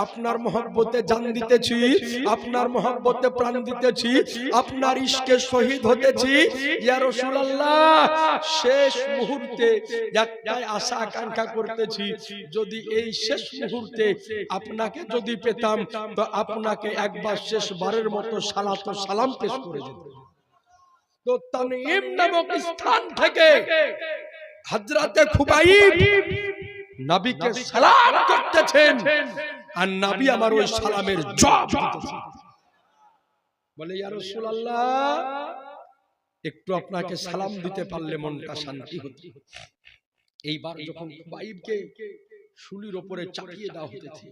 আপনার মহব্বতে জান দিতেছি, আপনার মহব্বতে প্রাণ দিতেছি, আপনার ইশকে শহীদ হতেছি ইয়া রাসূলুল্লাহ। শেষ মুহূর্তে একটাই আশা আকাঙ্ক্ষা করতেছি, যদি এই শেষ মুহূর্তে আপনাকে যদি পেতাম তো আপনাকে একবার শেষবারের মতো সালাত ও সালাম পেশ করে যেতাম। তো তানঈম নামক স্থান থেকে হযরতে খুবাইব নবীকে সালাম করতেছেন আর নবী আমার ওই সালামের জবাব দিতেছেন। বলে, ইয়া রাসূলুল্লাহ, একটু আপনাকে সালাম দিতে পারলে মনটা শান্তি হতো। এইবার যখন খুবাইবকে শুলির উপরে চাপিয়ে দেওয়া হতেছে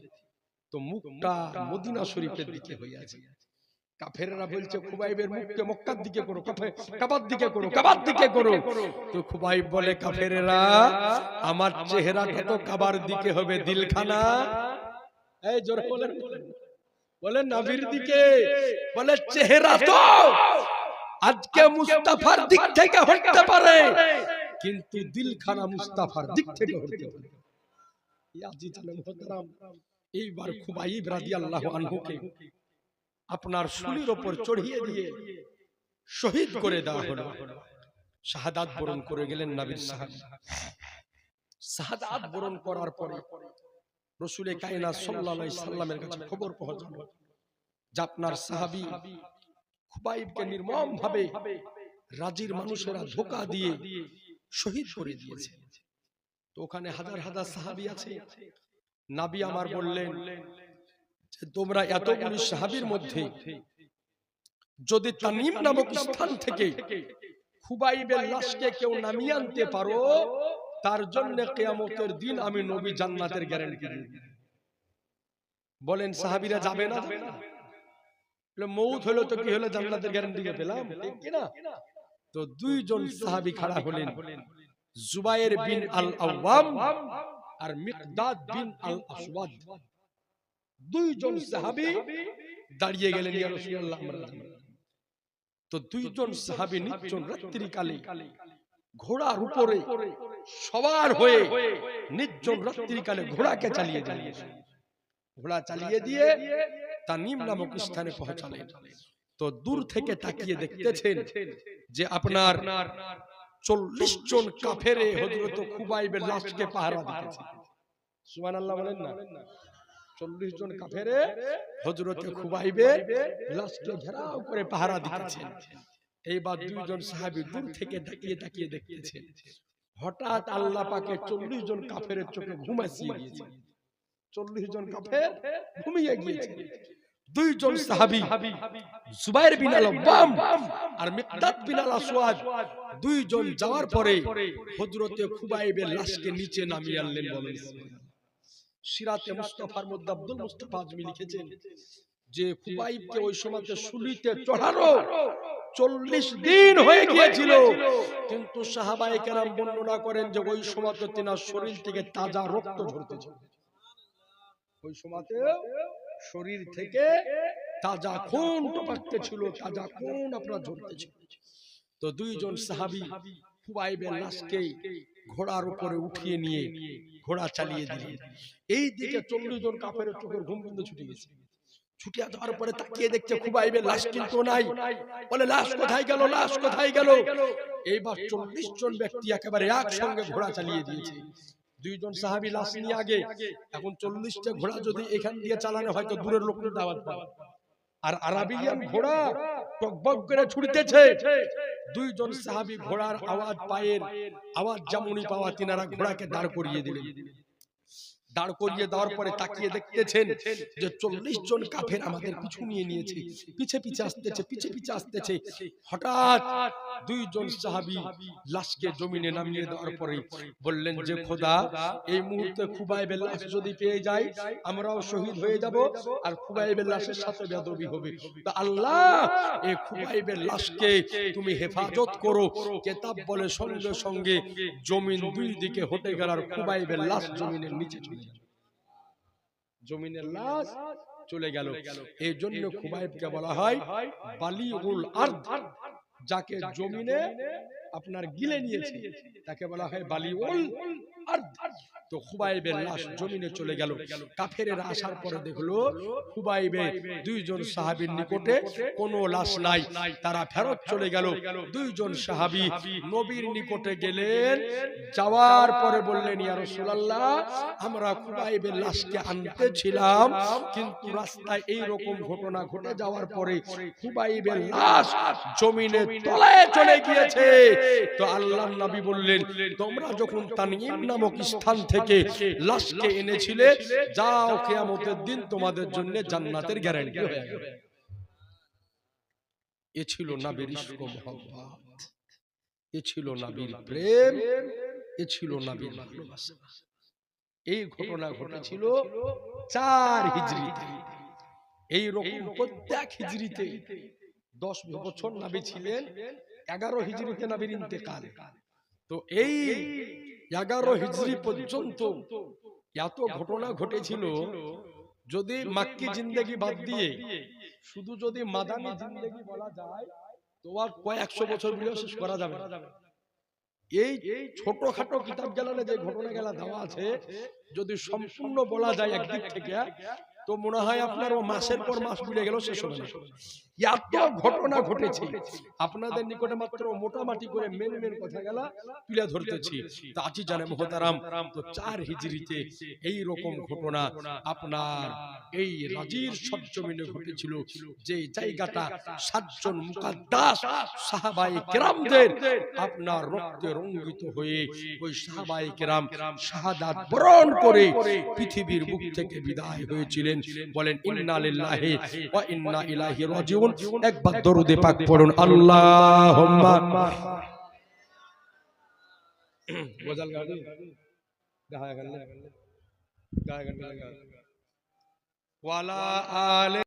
তো মুখটা মদিনা শরীফের দিকে হয়ে আছে। কাফেররা বলছে, খুবাইবের মুখকে মক্কার দিকে করো, কাবার দিকে করো, কাবার দিকে করো। তো খুবাইব বলে, কাফেররা, আমার চেহারাটা তো কাবার দিকে হবে, দিলখানা এই জোরে বলেন, বলে নবীর দিকে। বলে, চেহারা তো আজকে মুস্তাফার দিক থেকে হতে পারে, কিন্তু দিলখানা মুস্তাফার দিক থেকে হতে পারে। এইবার খুবাইব রাদিয়াল্লাহু আনহুকে আপনার শুলির উপর চড়িয়ে দিয়ে শহীদ করে দেওয়া হলো। শাহাদাত বরণ করে গেলেন নবীর সাহাবী। শাহাদাত বরণ করার পরে রাসূল কায়নাত সাল্লাল্লাহু আলাইহি সাল্লামের কাছে খবর পৌঁছালো যে আপনার সাহাবী খুবাইবকে নির্মম ভাবে রাজির মানুষেরা ধোঁকা দিয়ে শহীদ করে দিয়েছে। তো ওখানে হাজার হাজার সাহাবী আছে। নবী আমার বললেন, তোমরা এতগুলো সাহাবীর মধ্যে যদি তামিম নামক স্থান থেকে খুবাইবের লাশকে কেউ নামিয়ে আনতে পারো, তার জন্য কিয়ামতের দিন আমি নবী জান্নাতের গ্যারান্টি দিই। বলেন, সাহাবীরা যাবে না? মউত হলো তো কি হলো, জান্নাতের গ্যারান্টি পেলাম, ঠিক কি না? তো দুইজন সাহাবী খাড়া হলেন, জুবায়ের বিন আল আওয়াম আর মিকদাদ বিন আল আসওয়াদ। দুইজন সাহাবী দাঁড়িয়ে গেলেন, ইয়া রাসূলুল্লাহ, আমরা যাব। তো দুইজন সাহাবী নির্জন রাত্রিকালে ঘোড়ার উপরে সওয়ার হয়ে নির্জন রাত্রিকালে ঘোড়াকে চালিয়ে দিলেন। ঘোড়া চালিয়ে দিয়ে তামিম নামক স্থানে পৌঁছালেন। তো দূর থেকে তাকিয়ে দেখতেছেন যে আপনার 40 জন কাফেরে হযরত খুবাইবের লাশকে পাহারা দিতেছে। সুবহানাল্লাহ বলেন না? 40 জন কাফেরে হযরত খুবাইবের লাশকে ঘেরাও করে পাহারা দিতেছেন। এইবার দুইজন সাহাবী দূর থেকে তাকিয়ে তাকিয়ে দেখতেছেন। হঠাৎ আল্লাহ পাকে 40 জন কাফেরের চোখে ঘুম আসিয়ে দিয়েছে। 40 জন কাফের ঘুমিয়ে গিয়েছে। দুইজন সাহাবী জুবায়ের বিন আল আওয়াম আর মিকদাদ বিন আল আসওয়াদ দুইজন যাওয়ার পরে হযরত খুবাইবের লাশকে নিচে নামিয়ে আনলেন। বলেন, সিরাতে মুস্তাফার মধ্যে আব্দুল মুস্তাফা আজমি লিখেছেন যে খুবাইবকে ওই সময়তে শুলিতে চড়ানো 40 দিন হয়ে গিয়েছিল, কিন্তু সাহাবায়ে কেরাম বর্ণনা করেন যে ওই সময়তে তিনার শরীর থেকে তাজা রক্ত ঝরতেছিল। ওই সময়তে শরীর থেকে তাজা খুন টপকতেছিল, তাজা খুন আপনার ঝরতেছিল। তো দুইজন সাহাবী খুবাইবের লাশকে ঘোড়ার উপরে উঠিয়ে নিয়ে ঘোড়া চালিয়ে দিলেন। এই দিকে 40 জন কাফেরের চোখের ঘুম কিন্তু ছুটে গেছে। ছুটিয়া যাওয়ার পরে তাকিয়ে দেখছে খুবাইবের লাশ কিন্তু নাই। বলে, লাশ কোথায় গেল, লাশ কোথায় গেল? এইবার 40 জন ব্যক্তি একেবারে একসঙ্গে ঘোড়া চালিয়ে দিয়েছে। দুইজন সাহাবী লাশ নিয়ে আগে, এখন 40টা ঘোড়া যদি এখান দিয়ে চালানো হয় তো দূরের লোকদের দাওয়াত পাবে। আর আরাবিয়ান ঘোড়া টকবক করে ছুটতেছে। দুইজন সাহাবী ঘোড়ার আওয়াজ, পায়ের আওয়াজ যেমনই পাওয়া, তিনারা ঘোড়াকে দাঁড় করিয়ে দিলেন। দাঁড় করিয়ে দেওয়ার পরে তাকিয়ে দেখতেছেন যে 40 জন কাফের আমাদের পিছু নিয়ে নিয়েছে, পিছে পিছে আসতেছে, পিছে পিছে আসতেছে। হঠাৎ দুইজন সাহাবী লাশকে জমিনে নামিয়ে দেওয়ার পরে বললেন যে, খোদা, এই মুহূর্তে খুবাইবের লাশ যদি পেয়ে যাই আমরাও শহীদ হয়ে যাব, আর খুবাইবের লাশের সাথে বেয়াদবি হবে। তো আল্লাহ, এই খুবাইবের লাশকে তুমি হেফাজত করো। কিতাব বলে সঙ্গে সঙ্গে জমিন দুই দিকে হতে গেল আর খুবাইবের লাশ জমিনের নিচে চলে গেল। জমিনের লাশ চলে গেল। এই জন্য খুবাইবকে বলা হয় বালিউল আরদ, যাকে জমিনে আপনার গিলে নিয়েছে তাকে বলা হয় বালিউল আরদ। তো খুবাইবের লাশ জমিনে চলে গেল। কাফেরেরা আসার পরে দেখলো খুবাইবের দুইজন সাহাবীর নিকটে কোনো লাশ নাই। তারা ফেরত চলে গেল। দুইজন সাহাবী নবীর নিকটে গেলেন, যাওয়ার পরে বললেন, ইয়া রাসূলুল্লাহ, আমরা খুবাইবের লাশকে আনতেছিলাম, কিন্তু রাস্তায় এই রকম ঘটনা ঘটে যাওয়ার পরে খুবাইবের লাশ জমিনে তলায় চলে গিয়েছে। তো আল্লাহর নবী বললেন, তোমরা যখন তানঈম নামক স্থান থেকে লাশকে এনেছিলে, যাও, কিয়ামতের দিন তোমাদের জন্য জান্নাতের গ্যারান্টি হয়ে যাবে। এ ছিল নবীর ইশক ও মুহাব্বত, এ ছিল নবীর প্রেম, এ ছিল নবীর ভালোবাসা। এই ঘটনা ঘটেছিল 4 হিজরিতে। এই রকম প্রত্যেক হিজরিতে 10 বছর নবী ছিলেন, 11 হিজরিতে নবীর ইন্তেকাল। তো এই 11 হিজরি পর্যন্ত এত ঘটনা ঘটেছিল। যদি মাক্কি জিন্দেগি বাদ দিয়ে শুধু যদি মাদানী জিন্দেগি বলা যায়, তো আর কয়েকশো বছর মিলেও শেষ করা যাবে না। এই ছোটখাটো কিতাব গেলানে যে ঘটনা গেলা দেওয়া আছে, যদি সম্পূর্ণ বলা যায় একদিক থেকে, তো মনে হয় আপনার মাসের পর মাস মিলে গেল শেষ হবে না। এত ঘটনা ঘটেছে, আপনাদের নিকটে মাত্র মোটামুটি করে মেন মেন কথা গেলা তুলে ধরতেছি। তো আজি জানে মুহতারাম, তো 4 হিজরিতে এই রকম ঘটনা আপনার এই রাজির সরজমিনে ঘটেছিল, যে জায়গাটা 7 জন মুকাদ্দাস সাহাবায়ে কেরামদের আপনার রক্তে রঞ্জিত হয়ে ওই সাহাবায়ে কেরাম শাহাদাত বরণ করে পৃথিবীর বুক থেকে বিদায় হয়েছিলেন। বলেন ইন্না লিল্লাহি ওয়া ইন্না ইলাইহি রাজিউন। একবার দরুদে পাক পড়ুন, আল্লাহুম্মা গজাল গাড়ি গায়া গালে ওয়ালা আলে